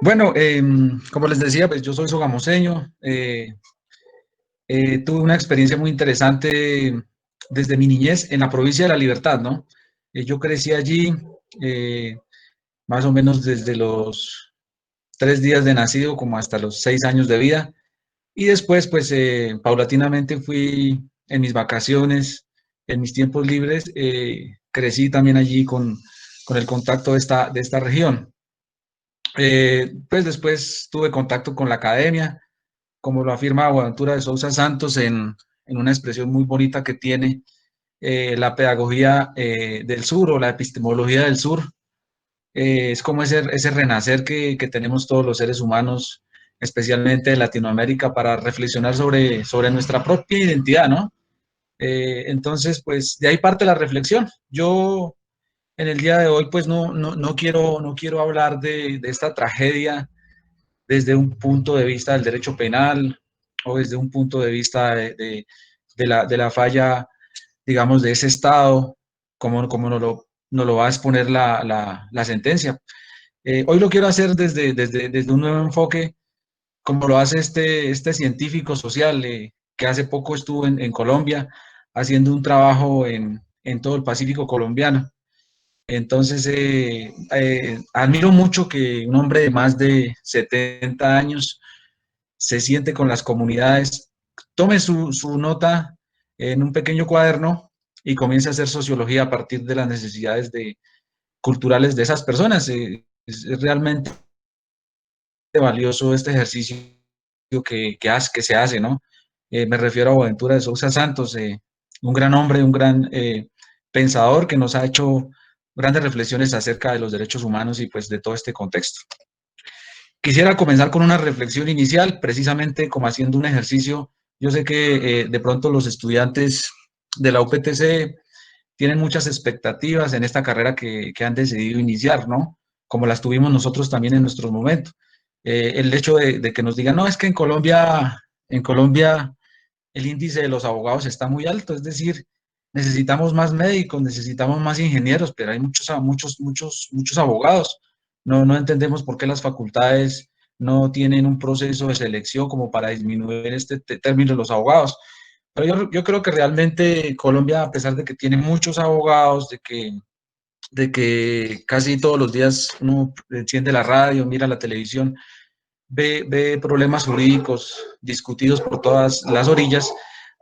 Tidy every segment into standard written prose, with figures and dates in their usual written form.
Bueno, como les decía, pues yo soy sogamoseño. Tuve una experiencia muy interesante desde mi niñez en la provincia de La Libertad, ¿no? Yo crecí allí eh, más o menos desde los 3 días de nacido como hasta los 6 años de vida. Y después, pues, paulatinamente fui en mis vacaciones, en mis tiempos libres, crecí también allí con el contacto de esta región. Pues después tuve contacto con la academia, como lo afirma Boaventura de Sousa Santos en una expresión muy bonita que tiene la pedagogía del sur o la epistemología del sur. Es como ese renacer que tenemos todos los seres humanos, especialmente de Latinoamérica, para reflexionar sobre nuestra propia identidad, ¿no? Entonces, pues de ahí parte la reflexión. Yo en el día de hoy, pues no quiero hablar de esta tragedia desde un punto de vista del derecho penal o desde un punto de vista de la falla, digamos, de ese Estado, como nos lo va a exponer la sentencia. Hoy lo quiero hacer desde un nuevo enfoque, como lo hace este científico social que hace poco estuvo en Colombia haciendo un trabajo en todo el Pacífico colombiano. Entonces, admiro mucho que un hombre de más de 70 años se siente con las comunidades, tome su nota en un pequeño cuaderno y comience a hacer sociología a partir de las necesidades culturales de esas personas. Es realmente valioso este ejercicio que se hace, ¿no? Me refiero a Boaventura de Sousa Santos, un gran hombre, un gran pensador que nos ha hecho grandes reflexiones acerca de los derechos humanos y pues de todo este contexto. Quisiera comenzar con una reflexión inicial, precisamente como haciendo un ejercicio. Yo sé que de pronto los estudiantes de la UPTC tienen muchas expectativas en esta carrera que han decidido iniciar, ¿no? Como las tuvimos nosotros también en nuestros momentos. El hecho de que nos digan, no, es que en Colombia el índice de los abogados está muy alto, es decir, necesitamos más médicos, necesitamos más ingenieros, pero hay muchos abogados. No entendemos por qué las facultades no tienen un proceso de selección como para disminuir este término de los abogados. Pero yo creo que realmente Colombia, a pesar de que tiene muchos abogados, de que casi todos los días uno enciende la radio, mira la televisión, ve problemas jurídicos discutidos por todas las orillas,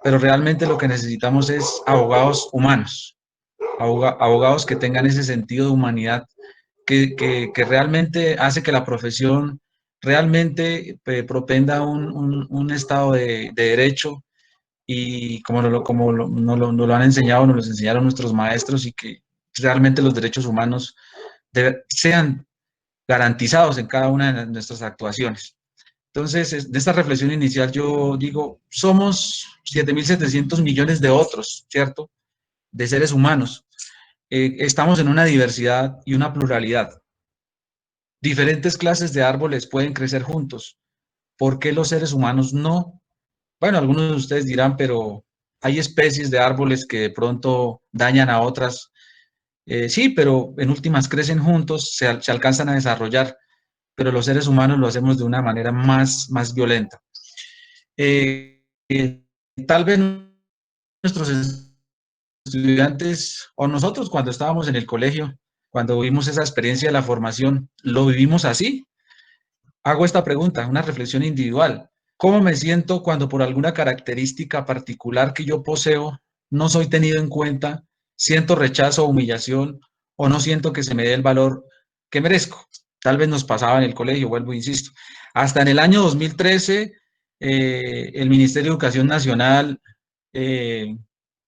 pero realmente lo que necesitamos es abogados humanos, abogados que tengan ese sentido de humanidad que realmente hace que la profesión realmente propenda un estado de derecho y como nos lo han enseñado, nos lo enseñaron nuestros maestros y que realmente los derechos humanos sean garantizados en cada una de nuestras actuaciones. Entonces, de esta reflexión inicial yo digo, somos 7.700 millones de otros, ¿cierto? De seres humanos. Estamos en una diversidad y una pluralidad. Diferentes clases de árboles pueden crecer juntos. ¿Por qué los seres humanos no? Bueno, algunos de ustedes dirán, pero hay especies de árboles que de pronto dañan a otras. Sí, pero en últimas crecen juntos, se alcanzan a desarrollar, pero los seres humanos lo hacemos de una manera más violenta. Eh, eh, Tal vez nuestros estudiantes o nosotros cuando estábamos en el colegio, cuando vivimos esa experiencia de la formación, ¿lo vivimos así? Hago esta pregunta, una reflexión individual. ¿Cómo me siento cuando por alguna característica particular que yo poseo no soy tenido en cuenta, siento rechazo o humillación o no siento que se me dé el valor que merezco? Tal vez nos pasaba en el colegio, vuelvo, insisto. Hasta en el año 2013, el Ministerio de Educación Nacional eh,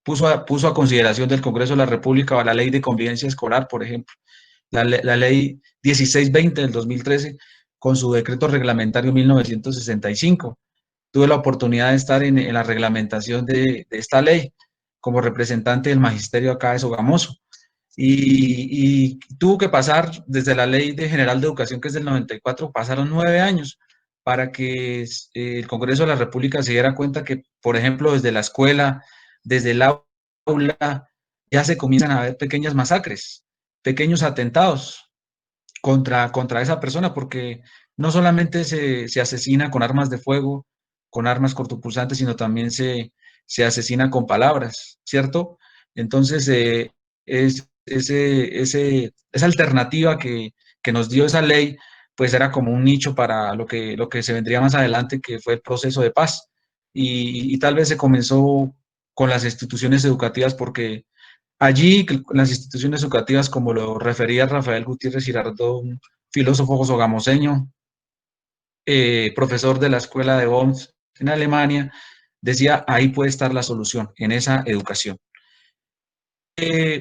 puso a consideración del Congreso de la República la Ley de Convivencia Escolar, por ejemplo, la Ley 1620 del 2013, con su decreto reglamentario 1965. Tuve la oportunidad de estar en la reglamentación de esta ley como representante del magisterio acá de Sogamoso. Y tuvo que pasar desde la Ley General de Educación, que es del 94, pasaron 9 años para que el Congreso de la República se diera cuenta que, por ejemplo, desde la escuela, desde el aula, ya se comienzan a ver pequeñas masacres, pequeños atentados contra esa persona, porque no solamente se asesina con armas de fuego, con armas cortopulsantes, sino también se asesina con palabras, ¿cierto? Entonces, esa alternativa que nos dio esa ley, pues era como un nicho para lo que se vendría más adelante, que fue el proceso de paz. Y tal vez se comenzó con las instituciones educativas, porque allí las instituciones educativas, como lo refería Rafael Gutiérrez Girardot, un filósofo sogamoseño, profesor de la escuela de Worms en Alemania, decía, ahí puede estar la solución, en esa educación.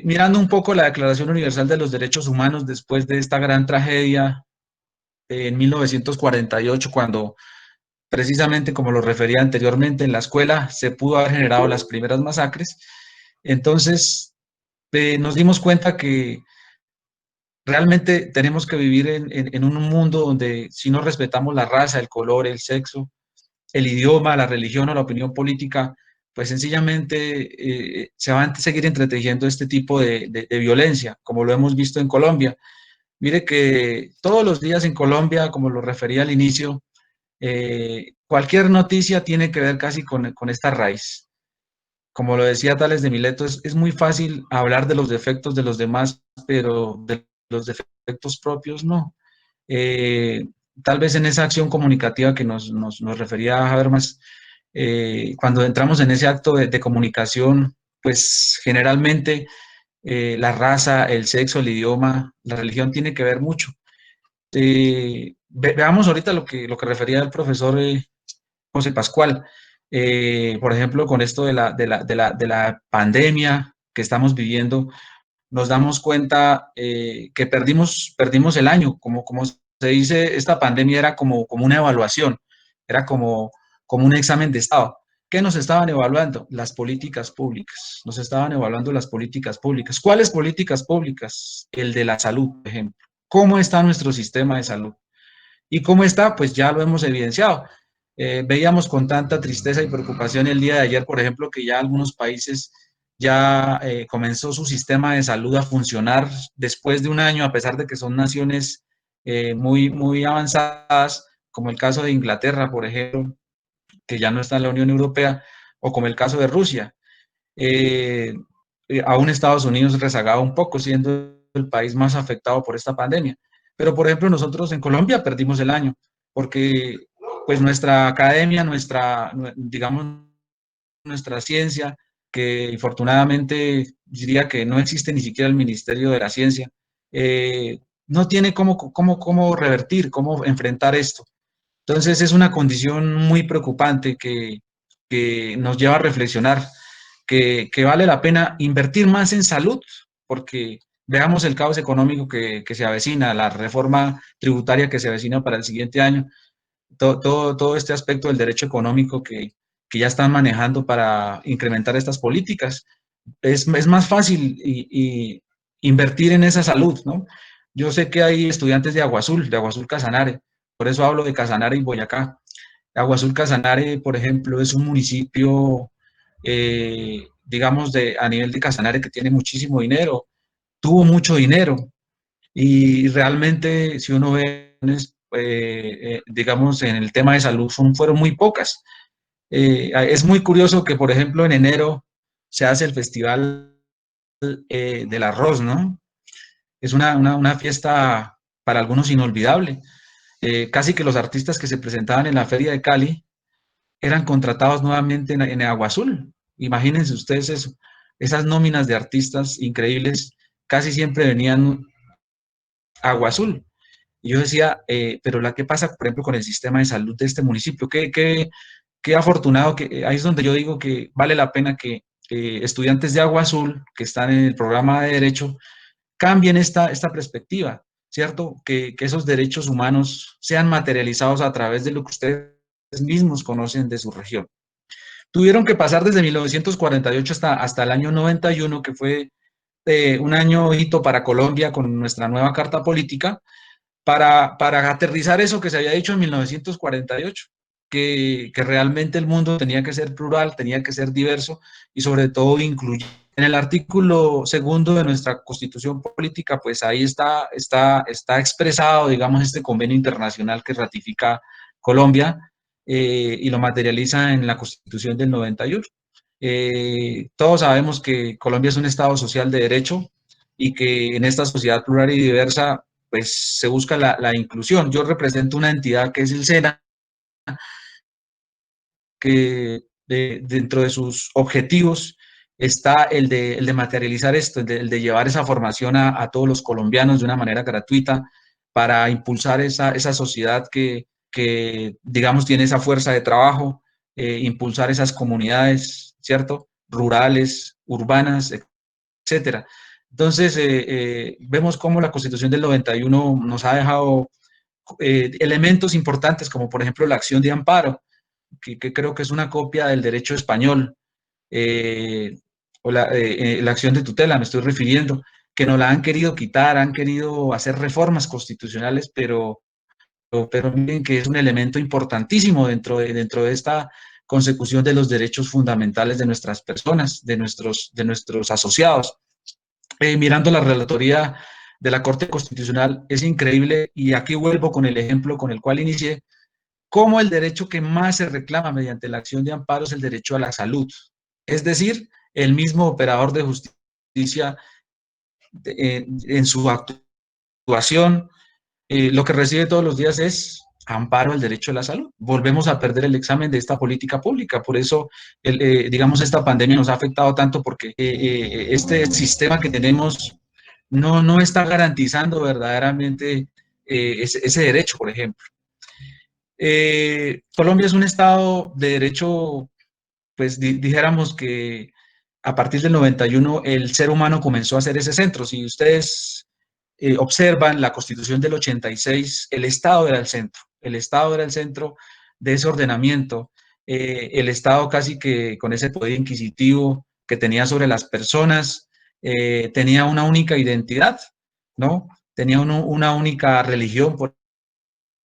Mirando un poco la Declaración Universal de los Derechos Humanos después de esta gran tragedia en 1948, cuando precisamente como lo refería anteriormente, en la escuela se pudo haber generado las primeras masacres, entonces nos dimos cuenta que realmente tenemos que vivir en un mundo donde si no respetamos la raza, el color, el sexo, el idioma, la religión o la opinión política, pues sencillamente se van a seguir entretejiendo este tipo de violencia, como lo hemos visto en Colombia. Mire que todos los días en Colombia, como lo refería al inicio, cualquier noticia tiene que ver casi con esta raíz. Como lo decía Tales de Mileto, es muy fácil hablar de los defectos de los demás, pero de los defectos propios no. Eh, Tal vez en esa acción comunicativa que nos refería Habermas, cuando entramos en ese acto de comunicación, pues generalmente la raza, el sexo, el idioma, la religión tiene que ver mucho. Veamos ahorita lo que refería el profesor José Pascual. Por ejemplo, con esto de la pandemia que estamos viviendo, nos damos cuenta que perdimos el año. Como se dice, esta pandemia era como una evaluación, era como un examen de estado. ¿Qué nos estaban evaluando? Las políticas públicas. Nos estaban evaluando las políticas públicas. ¿Cuáles políticas públicas? El de la salud, por ejemplo. ¿Cómo está nuestro sistema de salud? ¿Y cómo está? Pues ya lo hemos evidenciado. Veíamos con tanta tristeza y preocupación el día de ayer, por ejemplo, que ya algunos países ya comenzó su sistema de salud a funcionar después de un año, a pesar de que son naciones muy avanzadas, como el caso de Inglaterra, por ejemplo, que ya no está en la Unión Europea, o como el caso de Rusia. Eh, Aún Estados Unidos rezagaba un poco, siendo el país más afectado por esta pandemia. Pero, por ejemplo, nosotros en Colombia perdimos el año, porque pues nuestra academia, digamos, nuestra ciencia, que infortunadamente diría que no existe ni siquiera el Ministerio de la Ciencia, no tiene cómo revertir, cómo enfrentar esto. Entonces es una condición muy preocupante que nos lleva a reflexionar que vale la pena invertir más en salud, porque veamos el caos económico que se avecina, la reforma tributaria que se avecina para el siguiente año, todo este aspecto del derecho económico que ya están manejando para incrementar estas políticas. Es más fácil invertir en esa salud, ¿no? Yo sé que hay estudiantes de Agua Azul Casanare, por eso hablo de Casanare y Boyacá. Agua Azul Casanare, por ejemplo, es un municipio, digamos, a nivel de Casanare que tiene muchísimo dinero, tuvo mucho dinero y realmente, si uno ve, digamos, en el tema de salud, fueron muy pocas. Es muy curioso que, por ejemplo, en enero se hace el Festival del Arroz, ¿no? Es una fiesta para algunos inolvidable. Casi que los artistas que se presentaban en la Feria de Cali eran contratados nuevamente en Agua Azul. Imagínense ustedes eso, esas nóminas de artistas increíbles casi siempre venían a Agua Azul. Y yo decía, pero ¿qué pasa, por ejemplo, con el sistema de salud de este municipio? Qué afortunado que ahí es donde yo digo que vale la pena que estudiantes de Agua Azul que están en el programa de Derecho cambien esta perspectiva, ¿cierto? Que esos derechos humanos sean materializados a través de lo que ustedes mismos conocen de su región. Tuvieron que pasar desde 1948 hasta el año 91, que fue un año hito para Colombia con nuestra nueva carta política, para aterrizar eso que se había dicho en 1948, que realmente el mundo tenía que ser plural, tenía que ser diverso y sobre todo incluyente En el artículo segundo de nuestra Constitución Política, pues ahí está expresado, digamos, este convenio internacional que ratifica Colombia y lo materializa en la Constitución del 91. Todos sabemos que Colombia es un Estado social de derecho y que en esta sociedad plural y diversa, pues se busca la inclusión. Yo represento una entidad que es el SENA, que dentro de sus objetivos está el de materializar esto, el de llevar esa formación a todos los colombianos de una manera gratuita para impulsar esa sociedad que, digamos, tiene esa fuerza de trabajo, impulsar esas comunidades, ¿cierto? Rurales, urbanas, etcétera. Entonces, vemos cómo la Constitución del 91 nos ha dejado elementos importantes, como por ejemplo la acción de amparo, que creo que es una copia del derecho español, eh, o la acción de tutela, me estoy refiriendo, que nos la han querido quitar, han querido hacer reformas constitucionales, pero miren que es un elemento importantísimo dentro de esta consecución de los derechos fundamentales de nuestras personas, de nuestros asociados. Mirando la relatoría de la Corte Constitucional, es increíble, y aquí vuelvo con el ejemplo con el cual inicié, cómo el derecho que más se reclama mediante la acción de amparo es el derecho a la salud. Es decir, el mismo operador de justicia en su actuación, lo que recibe todos los días es amparo al derecho a la salud. Volvemos a perder el examen de esta política pública. Por eso, digamos, esta pandemia nos ha afectado tanto porque este sistema que tenemos no está garantizando verdaderamente ese derecho, por ejemplo. Colombia es un estado de derecho, pues dijéramos que a partir del 91 el ser humano comenzó a ser ese centro. Si ustedes observan la Constitución del 86, el Estado era el centro, el Estado era el centro de ese ordenamiento, el Estado casi que con ese poder inquisitivo que tenía sobre las personas, tenía una única identidad, ¿no? Tenía una única religión, por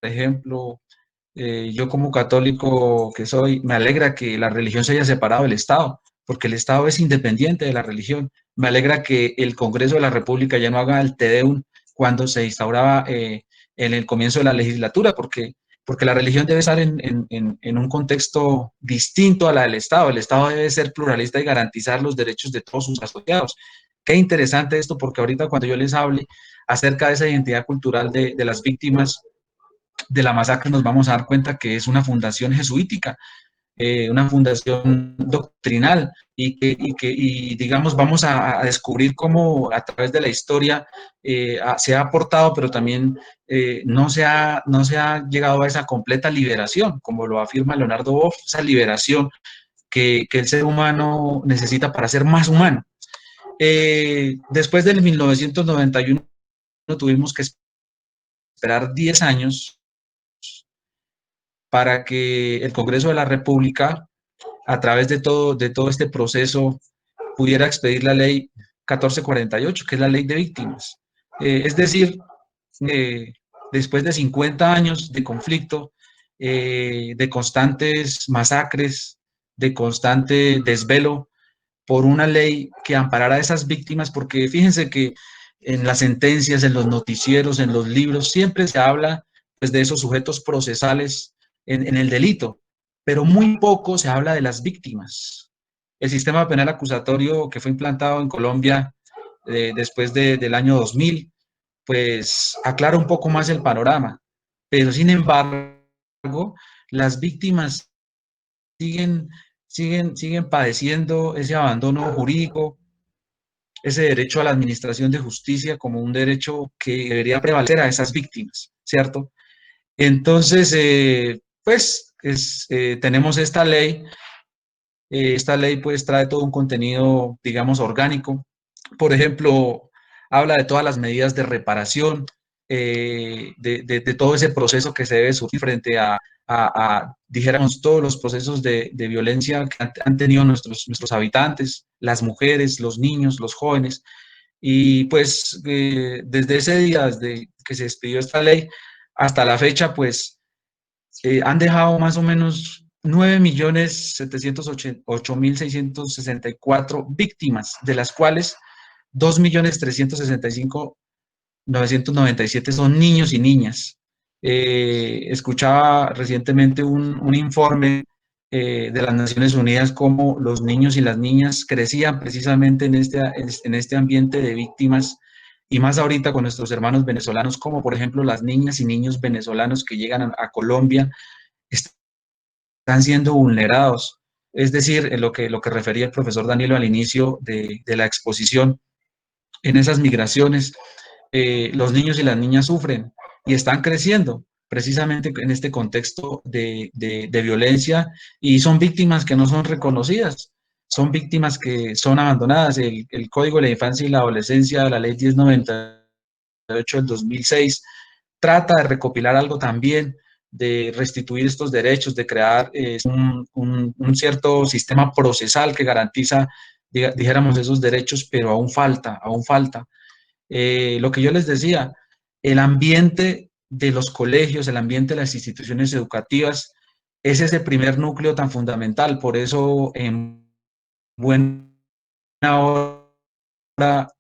ejemplo, yo como católico que soy, me alegra que la religión se haya separado del Estado, porque el Estado es independiente de la religión. Me alegra que el Congreso de la República ya no haga el Te Deum cuando se instauraba en el comienzo de la legislatura, porque la religión debe estar en un contexto distinto a la del Estado. El Estado debe ser pluralista y garantizar los derechos de todos sus asociados. Qué interesante esto, porque ahorita cuando yo les hable acerca de esa identidad cultural de las víctimas de la masacre, nos vamos a dar cuenta que es una fundación jesuítica, una fundación doctrinal y digamos, vamos a descubrir cómo a través de la historia se ha aportado, pero también no se ha llegado a esa completa liberación, como lo afirma Leonardo Boff, esa liberación que el ser humano necesita para ser más humano. Después del 1991 tuvimos que esperar 10 años para que el Congreso de la República, a través de todo este proceso, pudiera expedir la ley 1448, que es la ley de víctimas. Es decir, eh, después de 50 años de conflicto, de constantes masacres, de constante desvelo, por una ley que amparara a esas víctimas, porque fíjense que en las sentencias, en los noticieros, en los libros, siempre se habla pues, de esos sujetos procesales en el delito, pero muy poco se habla de las víctimas. El sistema penal acusatorio que fue implantado en Colombia después del año 2000, pues aclara un poco más el panorama, pero sin embargo, las víctimas siguen, siguen padeciendo ese abandono jurídico, ese derecho a la administración de justicia como un derecho que debería prevalecer a esas víctimas, ¿cierto? Entonces, pues tenemos esta ley pues trae todo un contenido, digamos, orgánico. Por ejemplo, habla de todas las medidas de reparación, de todo ese proceso que se debe surgir frente dijéramos, todos los procesos de violencia que han tenido nuestros habitantes, las mujeres, los niños, los jóvenes. Y pues desde ese día, desde que se expidió esta ley hasta la fecha, pues han dejado más o menos 9.708.664 víctimas, de las cuales 2.365.997 son niños y niñas. Escuchaba recientemente un informe de las Naciones Unidas cómo los niños y las niñas crecían precisamente en este ambiente de víctimas y más ahorita con nuestros hermanos venezolanos, como por ejemplo las niñas y niños venezolanos que llegan a Colombia están siendo vulnerados. Es decir, lo que refería el profesor Danilo al inicio de la exposición, en esas migraciones, los niños y las niñas sufren y están creciendo precisamente en este contexto de violencia y son víctimas que no son reconocidas, son víctimas que son abandonadas. El Código de la Infancia y la Adolescencia, la Ley 1098 del 2006, trata de recopilar algo también, de restituir estos derechos, de crear un cierto sistema procesal que garantiza, dijéramos, esos derechos, pero aún falta, aún falta. Lo que yo les decía, el ambiente de los colegios, el ambiente de las instituciones educativas, es ese primer núcleo tan fundamental. Por eso, en buena hora,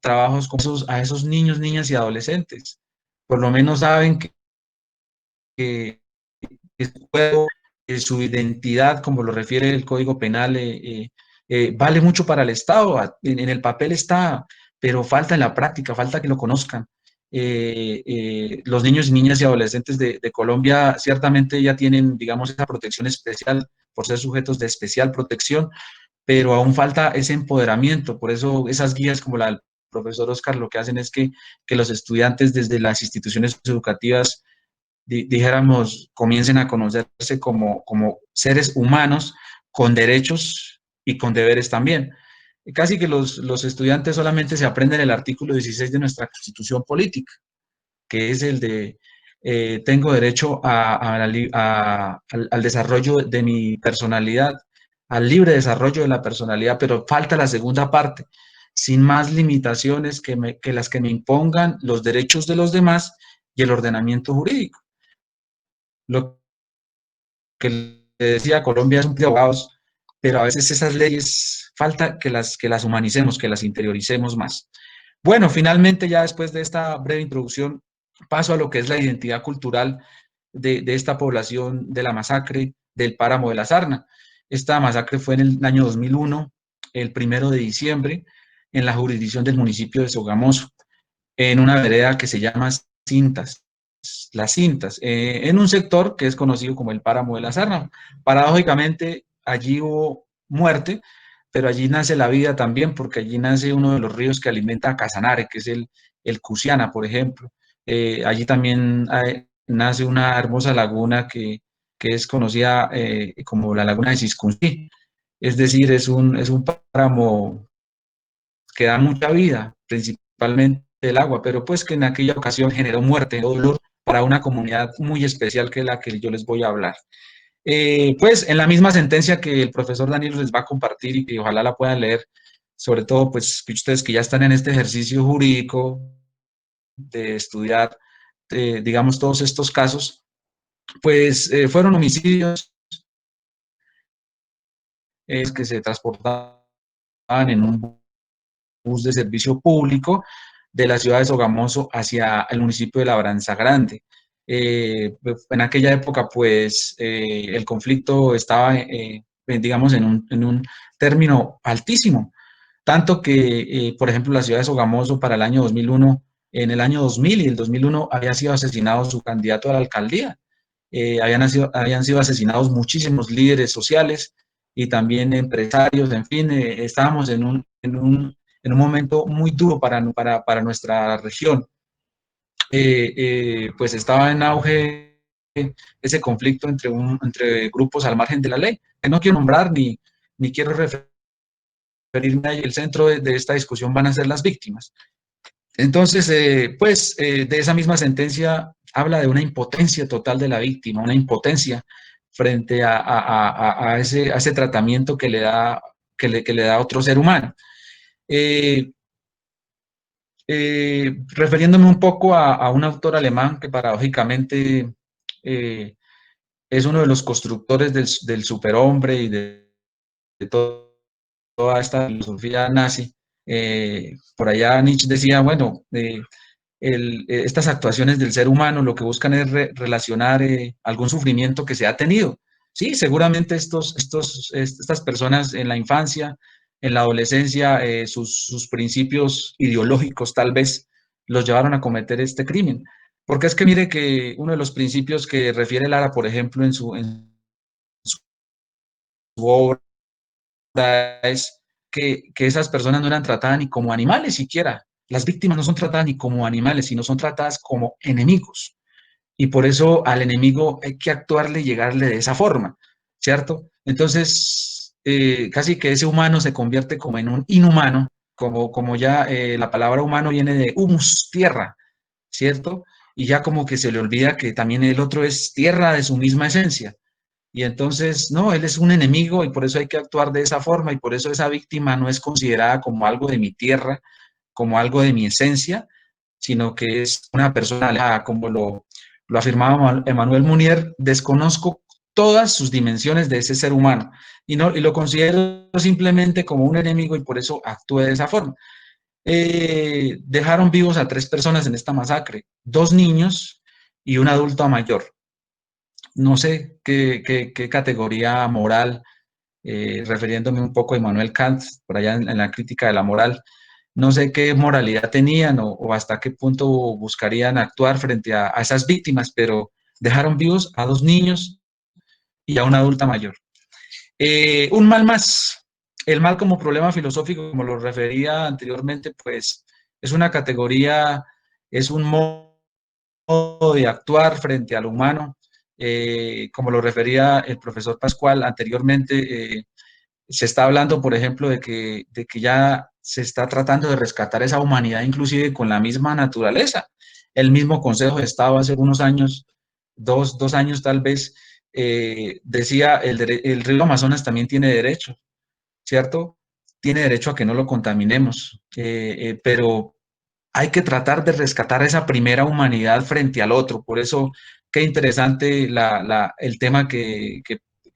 trabajos con a esos niños, niñas y adolescentes. Por lo menos saben que su juego, su identidad, como lo refiere el Código Penal, vale mucho para el Estado. En el papel está, pero falta en la práctica, falta que lo conozcan. Los niños y niñas y adolescentes de Colombia ciertamente ya tienen, digamos, esa protección especial por ser sujetos de especial protección, pero aún falta ese empoderamiento. Por eso esas guías como la del profesor Oscar lo que hacen es que los estudiantes desde las instituciones educativas dijéramos, comiencen a conocerse como seres humanos con derechos y con deberes también. Casi que los estudiantes solamente se aprenden el artículo 16 de nuestra Constitución Política, que es el de tengo derecho al desarrollo de mi personalidad, al libre desarrollo de la personalidad, pero falta la segunda parte, sin más limitaciones que las que me impongan los derechos de los demás y el ordenamiento jurídico. Lo que le decía, Colombia es un país de abogados, pero a veces esas leyes falta que las humanicemos, que las interioricemos más. Bueno, finalmente ya después de esta breve introducción, paso a lo que es la identidad cultural de esta población de la masacre del páramo de la Sarna. Esta masacre fue en el año 2001, el 1 de diciembre, en la jurisdicción del municipio de Sogamoso, en una vereda que se llama Cintas, Las Cintas, en un sector que es conocido como el Páramo de la Sarna. Paradójicamente, allí hubo muerte, pero allí nace la vida también, porque allí nace uno de los ríos que alimenta a Casanare, que es el Cusiana, por ejemplo. Allí también nace una hermosa laguna que es conocida como la laguna de Ciscuncí. Es decir, es un páramo que da mucha vida, principalmente el agua, pero pues que en aquella ocasión generó muerte, dolor para una comunidad muy especial que es la que yo les voy a hablar. Pues en la misma sentencia que el profesor Danilo les va a compartir y que ojalá la puedan leer, sobre todo pues que ustedes que ya están en este ejercicio jurídico de estudiar, digamos, todos estos casos, pues fueron homicidios que se transportaban en un bus de servicio público de la ciudad de Sogamoso hacia el municipio de Labranza Grande. En aquella época, pues, el conflicto estaba, digamos, en un término altísimo, tanto que, por ejemplo, la ciudad de Sogamoso para el año 2001, en el año 2000 y el 2001 había sido asesinado su candidato a la alcaldía. Habían sido asesinados muchísimos líderes sociales y también empresarios, en fin, estábamos en un momento muy duro para nuestra región. Pues estaba en auge ese conflicto entre grupos al margen de la ley, que no quiero nombrar ni quiero referirme a ello. El centro de esta discusión van a ser las víctimas. Entonces, pues de esa misma sentencia habla de una impotencia total de la víctima, una impotencia frente a ese tratamiento que le da otro ser humano. Eh, Refiriéndome un poco a un autor alemán que paradójicamente es uno de los constructores del superhombre y de toda esta filosofía nazi. Por allá Nietzsche decía, bueno, estas actuaciones del ser humano lo que buscan es relacionar algún sufrimiento que se ha tenido. Sí, seguramente estas personas en la infancia, en la adolescencia, sus principios ideológicos tal vez los llevaron a cometer este crimen. Porque es que mire que uno de los principios que refiere Lara, por ejemplo, su obra es que esas personas no eran tratadas ni como animales siquiera. Las víctimas no son tratadas ni como animales, sino son tratadas como enemigos. Y por eso al enemigo hay que actuarle y llegarle de esa forma, ¿cierto? Entonces, casi que ese humano se convierte como en un inhumano, como ya la palabra humano viene de humus, tierra, ¿cierto? Y ya como que se le olvida que también el otro es tierra de su misma esencia. Y entonces, no, él es un enemigo y por eso hay que actuar de esa forma y por eso esa víctima no es considerada como algo de mi tierra, como algo de mi esencia, sino que es una persona alejada, como lo afirmaba Emmanuel Munier, desconozco todas sus dimensiones de ese ser humano y lo considero simplemente como un enemigo y por eso actúe de esa forma. Dejaron vivos a 3 personas en esta masacre, 2 niños y un adulto mayor. No sé qué categoría moral, refiriéndome un poco a Immanuel Kant, por allá en la crítica de la moral, no sé qué moralidad tenían o hasta qué punto buscarían actuar frente a esas víctimas, pero dejaron vivos a 2 niños y a una adulta mayor. Un mal más, el mal como problema filosófico, como lo refería anteriormente, pues es una categoría, es un modo de actuar frente al humano, como lo refería el profesor Pascual anteriormente. Se está hablando, por ejemplo, de que ya se está tratando de rescatar esa humanidad inclusive con la misma naturaleza. El mismo Consejo de Estado hace unos años, dos años tal vez, decía el río Amazonas también tiene derecho, ¿cierto? Tiene derecho a que no lo contaminemos, pero hay que tratar de rescatar esa primera humanidad frente al otro. Por eso, qué interesante el tema que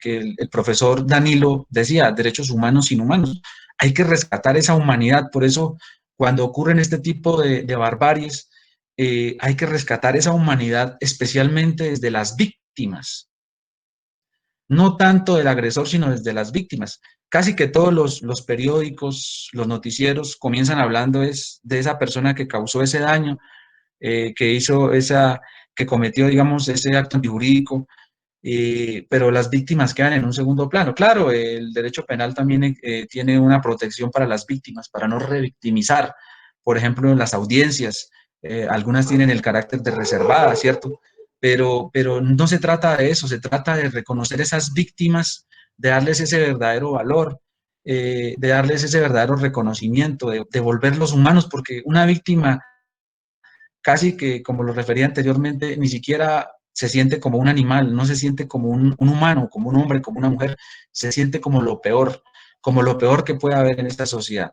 el profesor Danilo decía, derechos humanos inhumanos. Hay que rescatar esa humanidad. Por eso, cuando ocurren este tipo de barbaries, hay que rescatar esa humanidad, especialmente desde las víctimas, no tanto del agresor, sino desde las víctimas. Casi que todos los periódicos, los noticieros comienzan hablando es de esa persona que causó ese daño, que hizo que cometió, digamos, ese acto antijurídico, pero las víctimas quedan en un segundo plano. Claro, el derecho penal también tiene una protección para las víctimas, para no revictimizar. Por ejemplo, en las audiencias, algunas tienen el carácter de reservada, ¿cierto? Pero no se trata de eso, se trata de reconocer esas víctimas, de darles ese verdadero valor, de darles ese verdadero reconocimiento, de volverlos humanos, porque una víctima casi que, como lo refería anteriormente, ni siquiera se siente como un animal, no se siente como un humano, como un hombre, como una mujer, se siente como lo peor que puede haber en esta sociedad.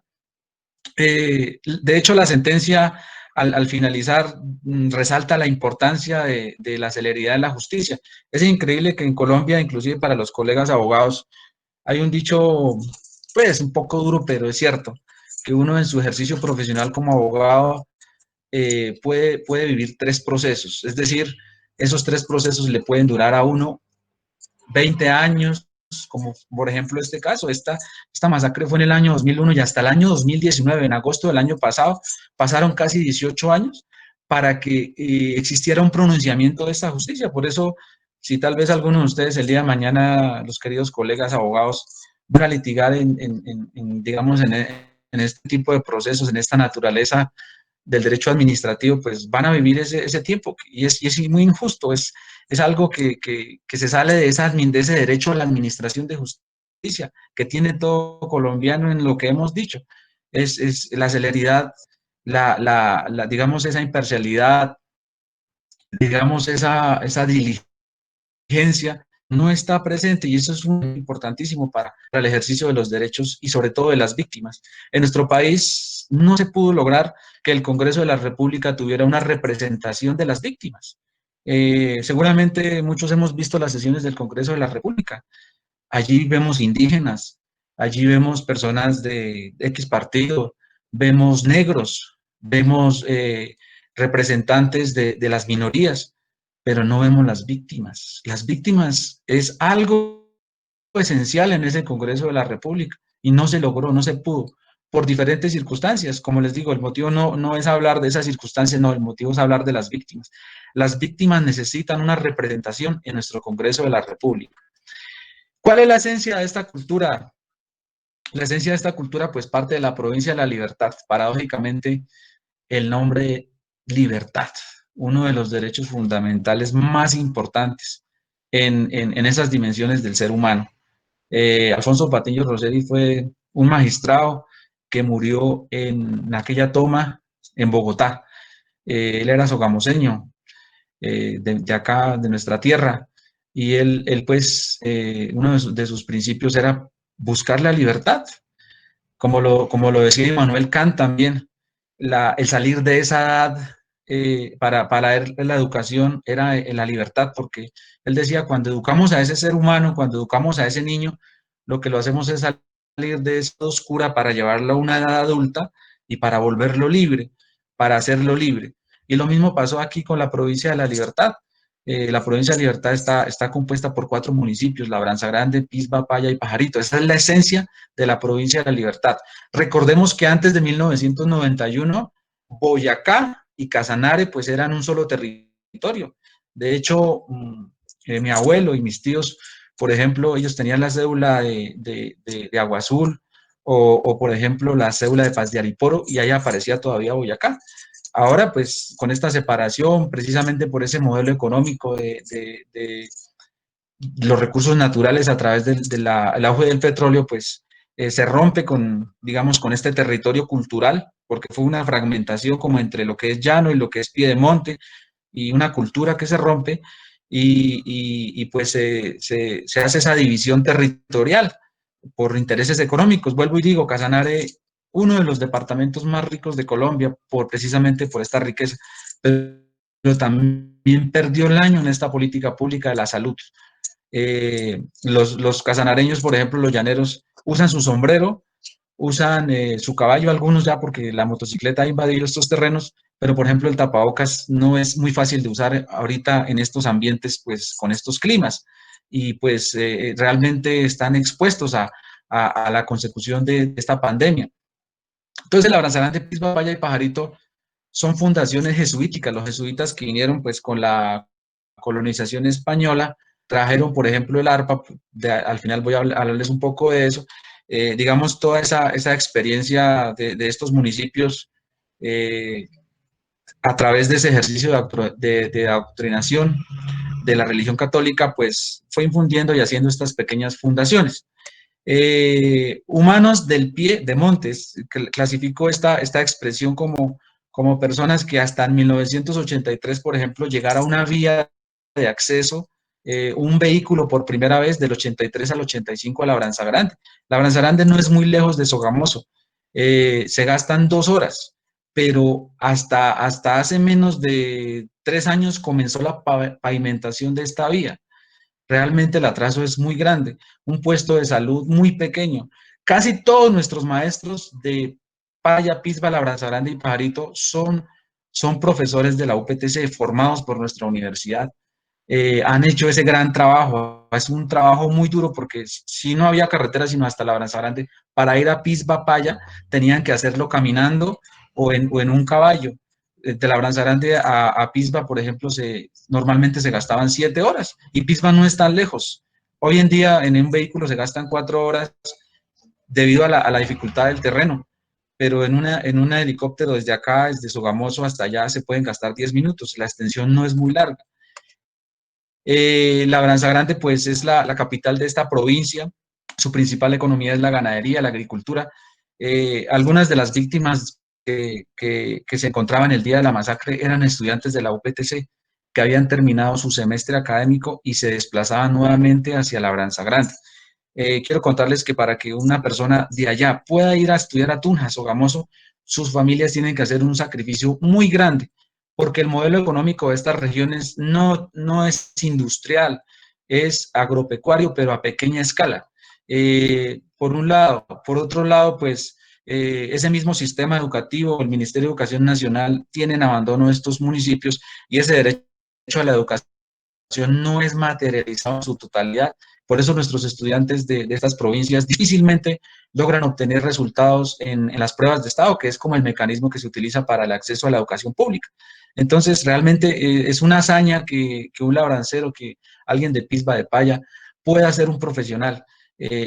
De hecho, la sentencia al finalizar resalta la importancia de la celeridad de la justicia. Es increíble que en Colombia, inclusive para los colegas abogados, hay un dicho, pues un poco duro, pero es cierto, que uno en su ejercicio profesional como abogado puede vivir 3 procesos, es decir, esos 3 procesos le pueden durar a uno 20 años, como por ejemplo este caso, esta masacre fue en el año 2001 y hasta el año 2019, en agosto del año pasado, pasaron casi 18 años para que existiera un pronunciamiento de esta justicia. Por eso, si tal vez algunos de ustedes el día de mañana, los queridos colegas abogados, van a litigar digamos, en este tipo de procesos, en esta naturaleza del derecho administrativo, pues van a vivir ese tiempo y es muy injusto, es algo que se sale de ese derecho a la administración de justicia que tiene todo colombiano en lo que hemos dicho. Es la celeridad, digamos, esa imparcialidad, digamos, esa diligencia no está presente y eso es muy importantísimo para el ejercicio de los derechos y sobre todo de las víctimas. En nuestro país no se pudo lograr que el Congreso de la República tuviera una representación de las víctimas. Seguramente muchos hemos visto las sesiones del Congreso de la República. Allí vemos indígenas, allí vemos personas de X partido, vemos negros, vemos representantes de las minorías, pero no vemos las víctimas. Las víctimas es algo esencial en ese Congreso de la República y no se logró, no se pudo, por diferentes circunstancias. Como les digo, el motivo no es hablar de esas circunstancias, no, el motivo es hablar de las víctimas. Las víctimas necesitan una representación en nuestro Congreso de la República. ¿Cuál es la esencia de esta cultura? La esencia de esta cultura, pues, parte de la provincia de la libertad. Paradójicamente, el nombre libertad, uno de los derechos fundamentales más importantes en esas dimensiones del ser humano. Alfonso Patiño Rosselli fue un magistrado que murió en aquella toma en Bogotá. Él era sogamoseño, de acá, de nuestra tierra, y él pues, uno de sus principios era buscar la libertad, como lo decía Immanuel Kant también, el salir de esa edad para él la educación era la libertad, porque él decía, cuando educamos a ese ser humano, cuando educamos a ese niño, lo que lo hacemos es salir de esa oscura para llevarlo a una edad adulta y para volverlo libre, para hacerlo libre. Y lo mismo pasó aquí con la provincia de La Libertad. La provincia de Libertad está compuesta por 4 municipios, Labranza Grande, Pisba, Paya y Pajarito. Esa es la esencia de la provincia de La Libertad. Recordemos que antes de 1991, Boyacá y Casanare pues eran un solo territorio. De hecho, mi abuelo y mis tíos, por ejemplo, ellos tenían la cédula de Agua Azul o, por ejemplo, la cédula de Paz de Ariporo y ahí aparecía todavía Boyacá. Ahora, pues, con esta separación, precisamente por ese modelo económico de los recursos naturales a través del auge del petróleo, pues, se rompe con, digamos, con este territorio cultural, porque fue una fragmentación como entre lo que es llano y lo que es piedemonte, y una cultura que se rompe, y pues se hace esa división territorial por intereses económicos. Vuelvo y digo, Casanare, uno de los departamentos más ricos de Colombia, precisamente por esta riqueza, pero también perdió el año en esta política pública de la salud. Los casanareños, por ejemplo, los llaneros, usan su sombrero, usan su caballo, algunos ya porque la motocicleta ha invadido estos terrenos, pero por ejemplo el tapabocas no es muy fácil de usar ahorita en estos ambientes, pues con estos climas, y pues realmente están expuestos a la consecución de esta pandemia. Entonces el Abrazarán Pisba, Paya y Pajarito son fundaciones jesuíticas, los jesuitas que vinieron pues con la colonización española, trajeron por ejemplo el arpa, al final voy a hablarles un poco de eso, digamos toda esa experiencia de estos municipios eh, a través de ese ejercicio de adoctrinación de la religión católica, pues fue infundiendo y haciendo estas pequeñas fundaciones. Humanos del pie de Montes, clasificó esta expresión como personas que hasta en 1983, por ejemplo, llegara a una vía de acceso, un vehículo por primera vez del 83 al 85 a Labranza Grande. Labranza Grande no es muy lejos de Sogamoso, se gastan 2 horas, pero hasta hace menos de 3 años comenzó la pavimentación de esta vía. Realmente el atraso es muy grande, un puesto de salud muy pequeño. Casi todos nuestros maestros de Paya, Pisba, Labranza Grande y Pajarito son profesores de la UPTC, formados por nuestra universidad. Han hecho ese gran trabajo. Es un trabajo muy duro porque si no había carretera sino hasta Labranza Grande, para ir a Pisba, Paya, tenían que hacerlo caminando o en un caballo. De Labranza Grande a Pisba, por ejemplo, normalmente se gastaban 7 horas y Pisba no es tan lejos. Hoy en día en un vehículo se gastan 4 horas debido a la dificultad del terreno, pero en un helicóptero desde acá, desde Sogamoso hasta allá, se pueden gastar 10 minutos. La extensión no es muy larga. Labranza Grande, pues, es la capital de esta provincia. Su principal economía es la ganadería, la agricultura. Algunas de las víctimas que se encontraban el día de la masacre eran estudiantes de la UPTC que habían terminado su semestre académico y se desplazaban nuevamente hacia Labranza Grande. Quiero contarles que para que una persona de allá pueda ir a estudiar a Tunja, Sogamoso, sus familias tienen que hacer un sacrificio muy grande, porque el modelo económico de estas regiones no es industrial, es agropecuario, pero a pequeña escala. Por un lado. Por otro lado, pues ese mismo sistema educativo, el Ministerio de Educación Nacional, tiene en abandono estos municipios y ese derecho a la educación no es materializado en su totalidad. Por eso nuestros estudiantes de estas provincias difícilmente logran obtener resultados en las pruebas de estado, que es como el mecanismo que se utiliza para el acceso a la educación pública. Entonces, realmente es una hazaña que un labrancero, que alguien de Pisba de Paya, pueda ser un profesional.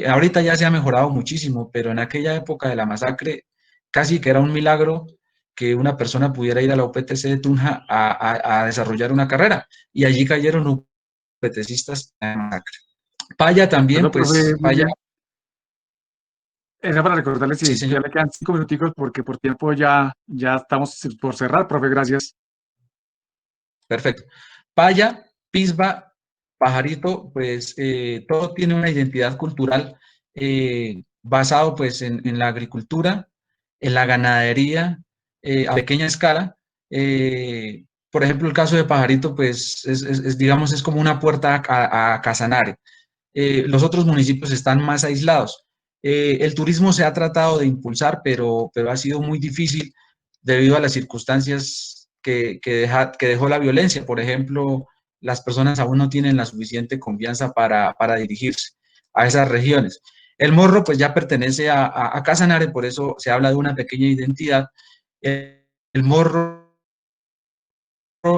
Ahorita ya se ha mejorado muchísimo, pero en aquella época de la masacre casi que era un milagro que una persona pudiera ir a la UPTC de Tunja a desarrollar una carrera. Y allí cayeron UPTCistas en la masacre. Paya también, Bueno, pues profe, muy Paya, bien. Era para recordarle, sí, sí, que señor, ya le quedan 5 minuticos porque por tiempo ya estamos por cerrar, profe, gracias. perfecto. Paya, Pisba, Pajarito, pues todo tiene una identidad cultural basado pues en la agricultura, en la ganadería, a pequeña escala. Por ejemplo, el caso de Pajarito, pues digamos, es como una puerta a Casanare. Los otros municipios están más aislados. El turismo se ha tratado de impulsar, pero ha sido muy difícil debido a las circunstancias que dejó la violencia. Por ejemplo, las personas aún no tienen la suficiente confianza para dirigirse a esas regiones. El Morro pues ya pertenece a Casanare, por eso se habla de una pequeña identidad. El Morro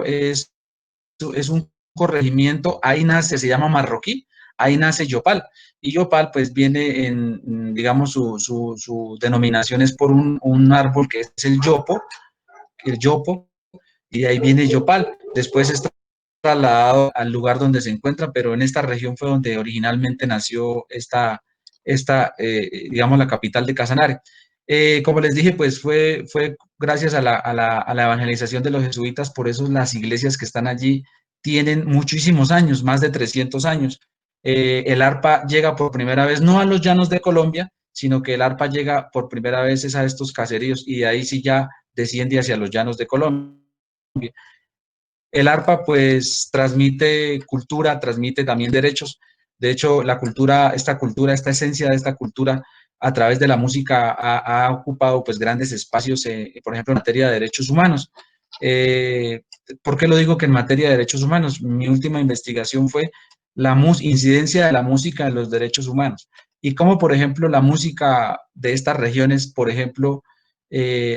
es un corregimiento, ahí nace, se llama Marroquí, ahí nace Yopal, y Yopal pues viene en digamos, su denominación es por un árbol que es el yopo, y de ahí viene Yopal, después está trasladado al lugar donde se encuentra, pero en esta región fue donde originalmente nació digamos, la capital de Casanare. Como les dije, pues fue gracias a la evangelización de los jesuitas, por eso las iglesias que están allí tienen muchísimos años, más de 300 años. El arpa llega por primera vez no a los llanos de Colombia, sino que el arpa llega por primera vez es a estos caseríos y de ahí sí ya desciende hacia los llanos de Colombia. El arpa pues transmite cultura, transmite también derechos. De hecho, esta esencia de esta cultura a través de la música ha ocupado pues grandes espacios, por ejemplo, en materia de derechos humanos. Eh, ¿Por qué lo digo que en materia de derechos humanos? Mi última investigación fue la incidencia de la música en los derechos humanos y cómo, por ejemplo, la música de estas regiones, por ejemplo,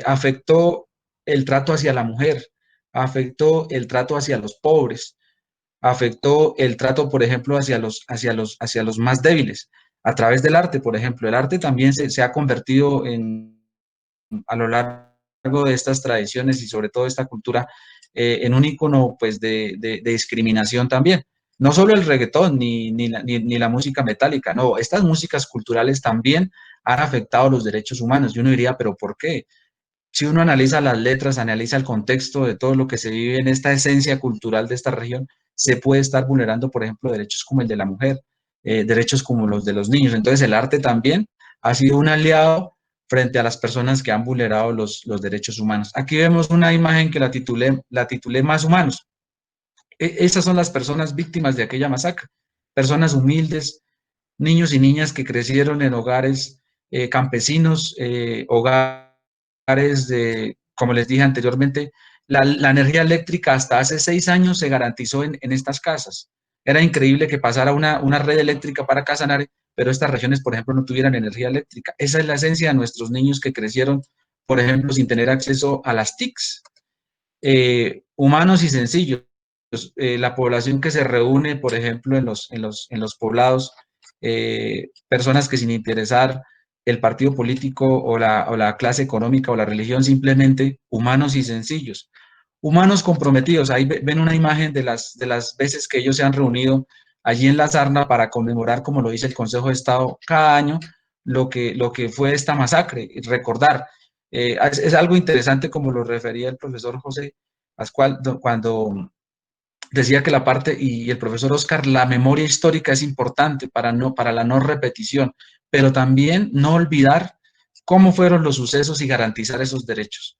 afectó el trato hacia la mujer, afectó el trato hacia los pobres, afectó el trato, por ejemplo, hacia los más débiles, a través del arte, por ejemplo. El arte también se ha convertido a lo largo de estas tradiciones y sobre todo esta cultura en un icono pues, de discriminación también. No solo el reggaetón ni la música metálica, no, estas músicas culturales también han afectado los derechos humanos. Y uno diría, ¿pero por qué? Si uno analiza las letras, analiza el contexto de todo lo que se vive en esta esencia cultural de esta región, se puede estar vulnerando, por ejemplo, derechos como el de la mujer, derechos como los de los niños. Entonces, el arte también ha sido un aliado frente a las personas que han vulnerado los derechos humanos. Aquí vemos una imagen que la titulé Más Humanos. Esas son las personas víctimas de aquella masacre, personas humildes, niños y niñas que crecieron en hogares campesinos, hogares como les dije anteriormente, la energía eléctrica hasta hace 6 años se garantizó en estas casas. Era increíble que pasara una red eléctrica para Casanare, pero estas regiones, por ejemplo, no tuvieran energía eléctrica. Esa es la esencia de nuestros niños que crecieron, por ejemplo, sin tener acceso a las TICs, humanos y sencillos. La población que se reúne, por ejemplo, en los poblados, personas que sin interesar el partido político o la clase económica o la religión, simplemente humanos y sencillos, humanos comprometidos. Ahí ven una imagen de las veces que ellos se han reunido allí en la Sarna para conmemorar, como lo dice el Consejo de Estado, cada año lo que fue esta masacre, y recordar. Es algo interesante, como lo refería el profesor José Pascual, cuando decía que la parte, y el profesor Oscar, la memoria histórica es importante para la no repetición, pero también no olvidar cómo fueron los sucesos y garantizar esos derechos.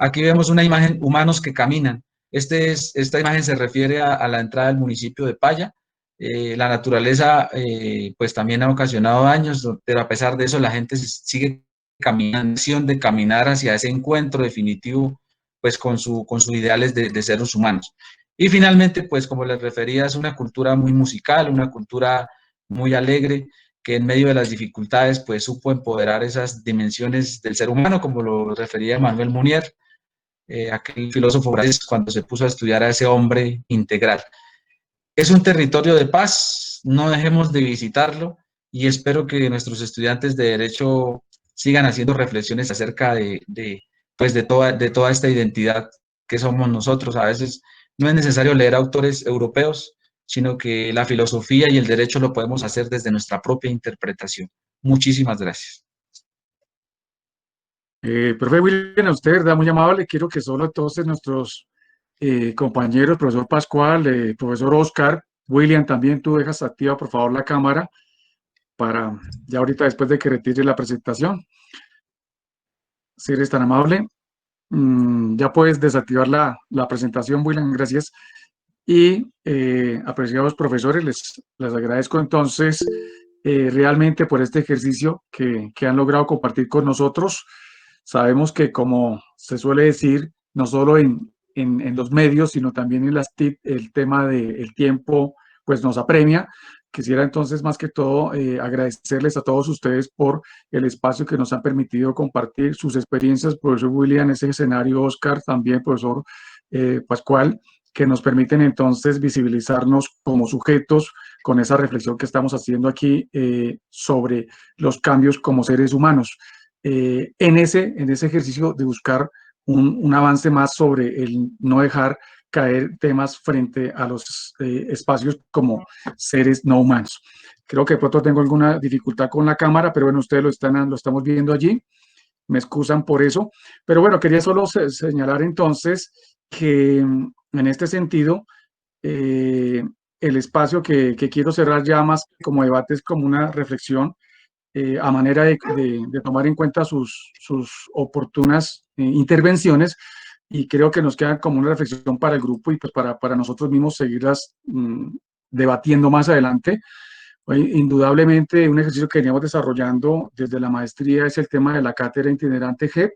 Aquí vemos una imagen, humanos que caminan. Esta imagen se refiere a la entrada del municipio de Paya. La naturaleza, pues también ha ocasionado daños, pero a pesar de eso la gente sigue caminando, de caminar hacia ese encuentro definitivo, pues con sus ideales de seres humanos. Y finalmente, pues como les refería, es una cultura muy musical, una cultura muy alegre, que en medio de las dificultades, pues supo empoderar esas dimensiones del ser humano, como lo refería Manuel Munier, aquel filósofo francés, cuando se puso a estudiar a ese hombre integral. Es un territorio de paz, no dejemos de visitarlo y espero que nuestros estudiantes de Derecho sigan haciendo reflexiones acerca pues de toda esta identidad que somos nosotros. A veces no es necesario leer autores europeos, sino que la filosofía y el derecho lo podemos hacer desde nuestra propia interpretación. Muchísimas gracias. Profe William, a usted, ¿verdad? Muy amable. Quiero que solo todos nuestros compañeros, profesor Pascual, profesor Oscar, William, también tú dejas activa, por favor, la cámara para ya ahorita después de que retire la presentación. Si eres tan amable, ya puedes desactivar la presentación, William, gracias. Y apreciados profesores, les agradezco entonces realmente por este ejercicio que han logrado compartir con nosotros. Sabemos que, como se suele decir, no solo en los medios, sino también en las TIC, el tema del tiempo, pues nos apremia. Quisiera entonces, más que todo, agradecerles a todos ustedes por el espacio que nos han permitido compartir sus experiencias, profesor William, ese escenario, Oscar, también, profesor Pascual, que nos permiten entonces visibilizarnos como sujetos con esa reflexión que estamos haciendo aquí sobre los cambios como seres humanos. En ese ejercicio de buscar un avance más sobre el no dejar caer temas frente a los espacios como seres no humanos. Creo que de pronto tengo alguna dificultad con la cámara, pero bueno, ustedes lo estamos viendo allí. Me excusan por eso. Pero bueno, quería solo señalar entonces que en este sentido, eh, el espacio que quiero cerrar ya más como debate es como una reflexión a manera de tomar en cuenta sus oportunas intervenciones, y creo que nos queda como una reflexión para el grupo y pues para nosotros mismos seguirlas debatiendo más adelante. Indudablemente un ejercicio que veníamos desarrollando desde la maestría es el tema de la cátedra itinerante GEP.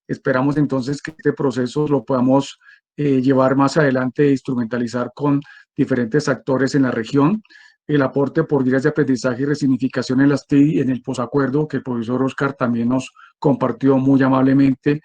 Esperamos entonces que este proceso lo podamos llevar más adelante e instrumentalizar con diferentes actores en la región. El aporte por vías de aprendizaje y resignificación en las TI en el posacuerdo que el profesor Oscar también nos compartió muy amablemente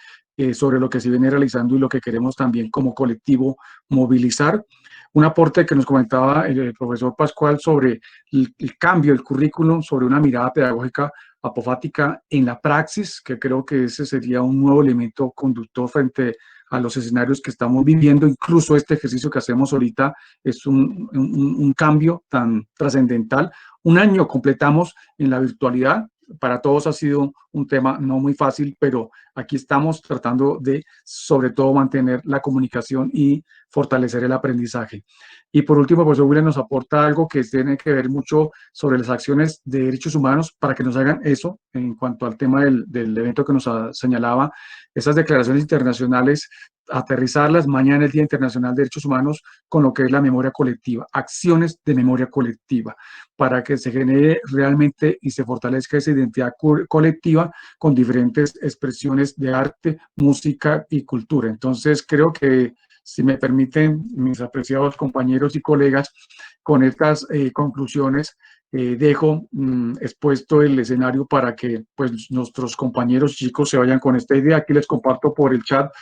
sobre lo que se viene realizando y lo que queremos también como colectivo movilizar. Un aporte que nos comentaba el profesor Pascual sobre el cambio del currículum, sobre una mirada pedagógica apofática en la praxis, que creo que ese sería un nuevo elemento conductor frente a los escenarios que estamos viviendo. Incluso este ejercicio que hacemos ahorita es un cambio tan trascendental. Un año completamos en la virtualidad. Para todos ha sido un tema no muy fácil, pero aquí estamos tratando de, sobre todo, mantener la comunicación y fortalecer el aprendizaje. Y por último, pues William nos aporta algo que tiene que ver mucho sobre las acciones de derechos humanos para que nos hagan eso en cuanto al tema del evento que nos señalaba, esas declaraciones internacionales, aterrizarlas mañana, el Día Internacional de Derechos Humanos, con lo que es la memoria colectiva, acciones de memoria colectiva, para que se genere realmente y se fortalezca esa identidad colectiva con diferentes expresiones de arte, música y cultura. Entonces, creo que, si me permiten, mis apreciados compañeros y colegas, con estas conclusiones dejo expuesto el escenario para que pues, nuestros compañeros chicos se vayan con esta idea. Aquí les comparto por el chat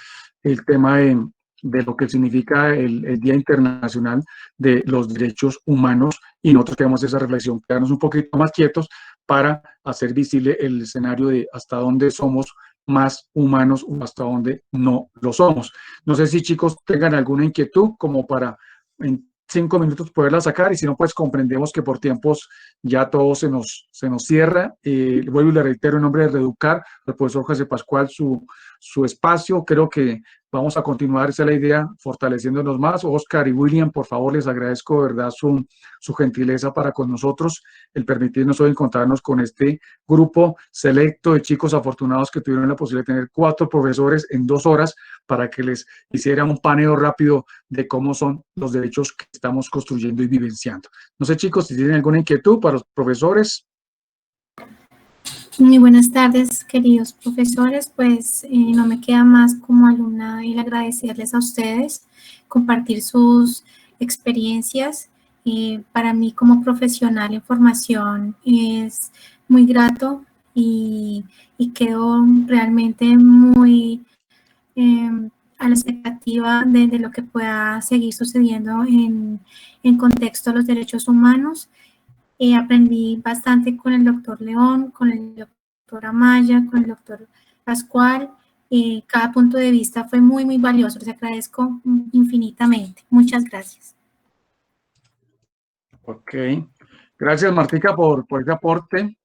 el tema de lo que significa el Día Internacional de los Derechos Humanos, y nosotros queremos esa reflexión, quedarnos un poquito más quietos para hacer visible el escenario de hasta dónde somos más humanos o hasta dónde no lo somos. No sé si chicos tengan alguna inquietud como para en 5 minutos poderla sacar, y si no, pues comprendemos que por tiempos ya todo se nos cierra. Vuelvo y le reitero en nombre de Reeducar, al profesor José Pascual, su espacio. Creo que vamos a continuar, esa es la idea, fortaleciéndonos más. Oscar y William, por favor, les agradezco de verdad su gentileza para con nosotros, el permitirnos hoy encontrarnos con este grupo selecto de chicos afortunados que tuvieron la posibilidad de tener 4 profesores en 2 horas para que les hiciera un paneo rápido de cómo son los derechos que estamos construyendo y vivenciando. No sé, chicos, si tienen alguna inquietud para los profesores. Muy buenas tardes, queridos profesores. Pues no me queda más como alumna el agradecerles a ustedes, compartir sus experiencias. Para mí como profesional en formación es muy grato y quedo realmente muy a la expectativa de lo que pueda seguir sucediendo en contexto a los derechos humanos. Aprendí bastante con el doctor León, con el doctor Amaya, con el doctor Pascual. Cada punto de vista fue muy, muy valioso. Les agradezco infinitamente. Muchas gracias. Ok. Gracias, Martica, por ese aporte.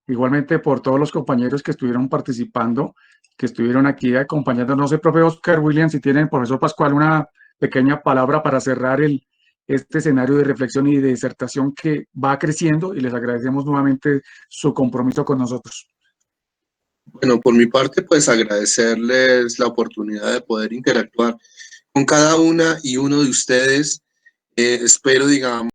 Igualmente por todos los compañeros que estuvieron participando, que estuvieron aquí acompañándonos. No sé, profe Oscar, William, si tienen, profesor Pascual, una pequeña palabra para cerrar este escenario de reflexión y de disertación que va creciendo, y les agradecemos nuevamente su compromiso con nosotros. Bueno, por mi parte, pues agradecerles la oportunidad de poder interactuar con cada una y uno de ustedes. Espero, digamos,